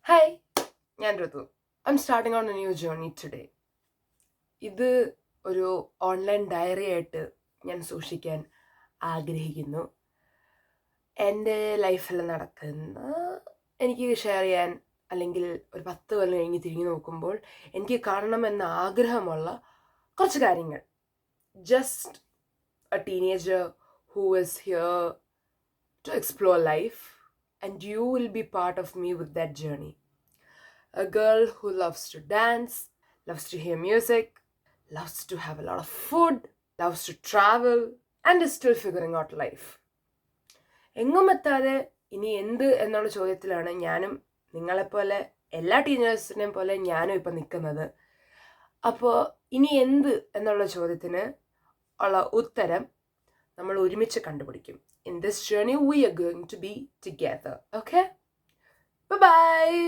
Hi, ഞാൻ Ritu. I am starting on a new journey today. ഇത് ഒരു ഓൺലൈൻ ഡയറി ആയിട്ട് ഞാൻ സൂക്ഷിക്കാൻ ആഗ്രഹിക്കുന്നു. എൻ്റെ ലൈഫിൽ നടക്കുന്ന എനിക്ക് ഷെയർ ചെയ്യാൻ, അല്ലെങ്കിൽ ഒരു 10 കൊല്ലം കഴിഞ്ഞ് തിരിഞ്ഞു നോക്കുമ്പോൾ എനിക്ക് കാണണമെന്ന ആഗ്രഹമുള്ള കുറച്ച് കാര്യങ്ങൾ. Just a teenager who is here to explore life, and you will be part of me with that journey. A girl who loves to dance, loves to hear music, loves to have a lot of food, loves to travel, and is still figuring out life. എങ്ങും എത്താതെ ഇനി എന്ത് എന്നുള്ള ചോദ്യത്തിലാണ് ഞാനും നിങ്ങളെപ്പോലെ എല്ലാ ടീനേഴ്സിനെയും പോലെ ഞാനും ഇപ്പം നിൽക്കുന്നത്. അപ്പോൾ ഇനി എന്ത് എന്നുള്ള ചോദ്യത്തിന് ഉള്ള ഉത്തരം നമ്മൾ ഒരുമിച്ച് കണ്ടുപിടിക്കും. In this journey we are going to be together. Okay? Bye bye.